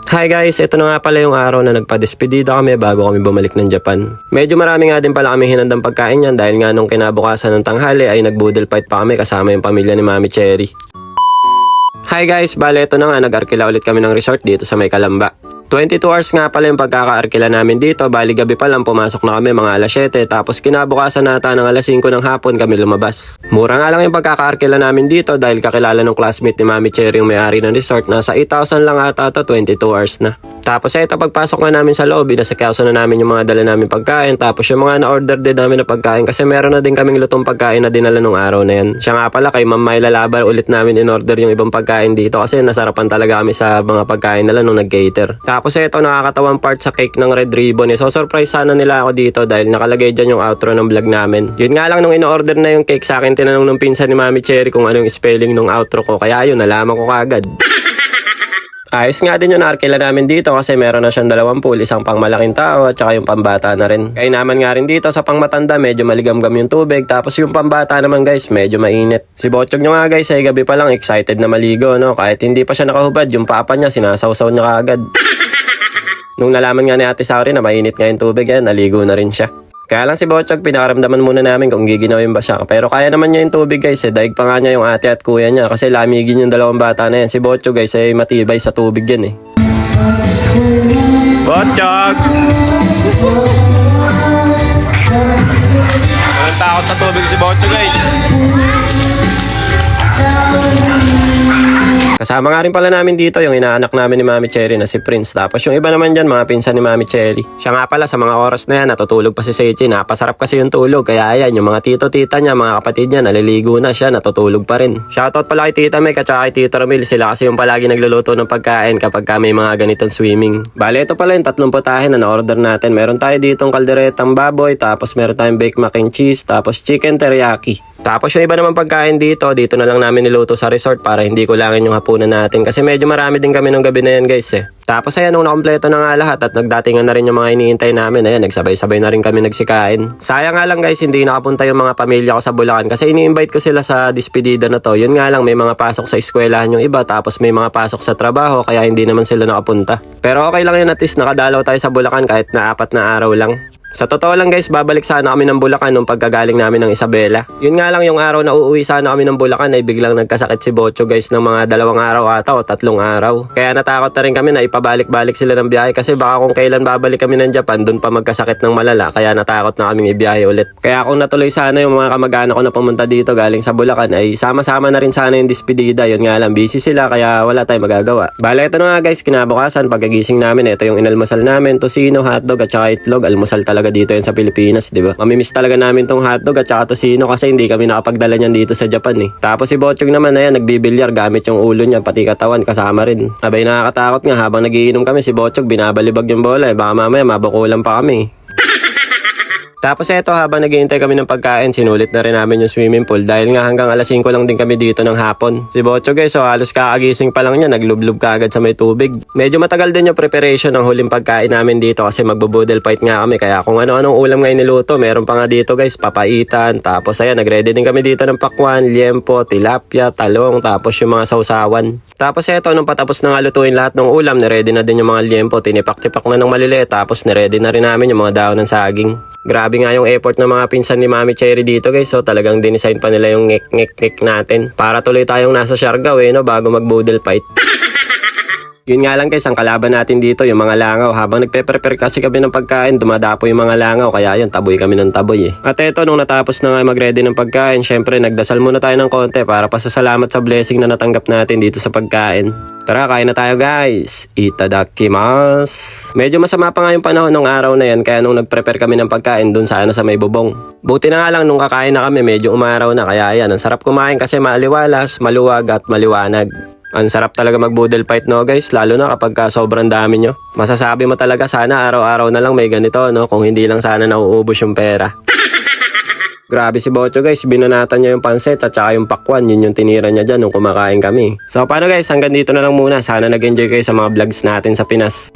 Hi guys, ito na nga pala yung araw na nagpa-despedida kami bago kami bumalik ng Japan. Medyo marami nga din pala kami hinandang pagkain yan dahil nga nung kinabukasan ng tanghali ay nag-boodle fight pa kami kasama yung pamilya ni Mami Cherry. Hi guys, bale ito na nga, nag-arkila ulit kami ng resort dito sa May Kalamba. 22 hours nga pala yung pagkaka-arkila namin dito, bali gabi pa lang pumasok na kami mga alas 7 tapos kinabukasan nata ng alas 5 ng hapon kami lumabas. Mura nga lang yung pagkaka-arkila namin dito dahil kakilala ng classmate ni Mami Cherry yung may-ari ng resort, nasa 8,000 lang ata to, 22 hours na. Tapos ito pagpasok nga namin sa lobby, nasa kyaso na namin yung mga dala namin pagkain, tapos yung mga na-order din namin na pagkain kasi meron na din kaming lutong pagkain na dinala nung araw na yan. Siya nga pala kay Ma'am Myla Labar ulit namin in-order yung ibang pagkain dito kasi nasarapan talaga kami sa mga pagkain nila nung nag-cater. Tapos ito nakakatawang part sa cake ng Red Ribbon so surprise sana nila ako dito dahil nakalagay dyan yung outro ng vlog namin. Yun nga lang nung in-order na yung cake sa akin, tinanong nung pinsan ni Mami Cherry kung anong spelling nung outro ko, kaya yun nalaman ko kagad. Ayos nga din yung arkila namin dito kasi meron na siyang dalawang pool, isang pang malaking tao at saka yung pambata na rin. Kaya naman nga rin dito sa pang matanda medyo maligamgam yung tubig, tapos yung pambata naman guys medyo mainit. Si Botchog nyo nga guys ay gabi pa lang excited na maligo no, kahit hindi pa siya nakahubad yung papa niya sinasawsaw niya kaagad. Nung nalaman nga ni Ate Sauri na mainit nga yung tubig yan, naligo na rin siya. Kaya lang si Botchog, pinakaramdaman muna namin kung giginawin ba siya. Pero kaya naman niya yung tubig guys daig pa nga niya yung ate at kuya niya kasi lamigin yung dalawang bata na yan. Si Botchog guys ay matibay sa tubig yan Botchog! Walang takot sa tubig si Botchog guys. Kasama nga rin pala namin dito yung inaanak namin ni Mami Cherry na si Prince. Tapos yung iba naman dyan, mga pinsan ni Mami Cherry. Siya nga pala sa mga oras na yan, natutulog pa si Seichi. Napasarap kasi yung tulog. Kaya ayan, yung mga tito-tita niya, mga kapatid niya, naliligo na siya, natutulog pa rin. Shoutout pala kay Tita Meg at saka kay Tito Ramil. Sila kasi yung palagi nagluluto ng pagkain kapag may mga ganitong swimming. Bale, ito pala yung 3 putahe na na-order natin. Meron tayo ditong kalderetang baboy, tapos meron tayong baked mac and cheese, tapos chicken teriyaki. Tapos yung iba naman pagkain dito na lang namin niluto sa resort para hindi kulangin yung hapunan natin kasi medyo marami din kami nung gabi na yan guys Tapos ayan, nung nakompleto na nga lahat at nagdatingan na rin yung mga iniintay namin, ayan, nagsabay-sabay na rin kami nagsikain. Sayang nga lang guys, hindi nakapunta yung mga pamilya ko sa Bulacan kasi ini-invite ko sila sa despedida na to. Yun nga lang, may mga pasok sa eskwelahan yung iba tapos may mga pasok sa trabaho kaya hindi naman sila nakapunta. Pero okay lang yun, at least nakadalaw tayo sa Bulacan kahit na 4 na araw lang. Sa totoo lang guys, babalik sana kami ng Bulacan nung pagkagaling namin ng Isabela. Yun nga lang, yung araw na uuwi sana kami ng Bulacan ay biglang nagkasakit si Botcho guys ng mga 2 araw ata o 3 araw. Kaya natakot na rin kami na ipabalik-balik sila ng biyahe kasi baka kung kailan babalik kami ng Japan dun pa magkasakit ng malala, kaya natakot na kaming ibiyahe ulit. Kaya kung natuloy sana yung mga kamag-anak ko na pumunta dito galing sa Bulacan ay sama-sama na rin sana yung despedida. Yun nga lang, busy sila kaya wala tayong magagawa. Bale, ito na nga guys, kinabukasan pagkagising namin, ito yung inalmusal namin, tosino, hotdog at saka itlog. Almusal talaga dito yan sa Pilipinas, di ba? Mamimiss talaga namin tong hotdog at saka tosino kasi hindi kami nakapagdala niyan dito sa Japan Tapos si Botchog naman ayan, nagbibilyar gamit yung ulo niya, pati katawan kasama rin. Abay, nakakatakot nga habang nagiinom kami si Botchog binabalibag yung bola baka mamaya mabukulan pa kami. Tapos eto, habang naghihintay kami ng pagkain, sinulit na rin namin yung swimming pool dahil nga hanggang alas 5 lang din kami dito ng hapon. Si Botchog guys, halos kakagising pa lang niya, naglublob kaagad sa may tubig. Medyo matagal din yung preparation ng huling pagkain namin dito kasi magbo-boodle fight nga kami, kaya kung ano-anong ulam ngayon niluto, meron pa nga dito guys, papaitan. Tapos ayan, nagready din kami dito ng pakwan, liempo, tilapia, talong, tapos yung mga sausawan. Tapos eto, nung patapos na nga lutuin lahat ng ulam, niready na din yung mga liempo, tinipak-tipak na ng maliliit, tapos niready na rin namin yung mga daon ng saging. Grabe nga yung effort ng mga pinsan ni Mami Cherry dito guys, so talagang dinisign pa nila yung ngek-ngek natin para tuloy tayong nasa Siargao bago mag-boodle fight. Yun nga lang guys, ang kalaban natin dito yung mga langaw. Habang nagpe-prepare kasi kami ng pagkain, dumadapo yung mga langaw, kaya yun, taboy kami ng taboy At eto, nung natapos na nga mag-ready ng pagkain, syempre nagdasal muna tayo ng konti para pasasalamat sa blessing na natanggap natin dito sa pagkain. Tara, kain na tayo guys. Itadakimasu. Medyo masama pa nga yung panahon ng araw na yan, kaya nung nag-prepare kami ng pagkain dun sa sa may bubong. Buti na nga lang nung kakain na kami, medyo umaraw na, kaya yan, ang sarap kumain kasi maliwalas, maluwag at maliwanag. Ang sarap talaga mag-boodle fight guys, lalo na kapag sobrang dami nyo. Masasabi mo talaga sana araw-araw na lang may ganito kung hindi lang sana nauubos yung pera. Grabe si Botcho guys, binanatan niya yung pansit at saka yung pakwan, yun yung tinira niya dyan nung kumakain kami. So paano guys, hanggang dito na lang muna. Sana nag-enjoy kayo sa mga vlogs natin sa Pinas.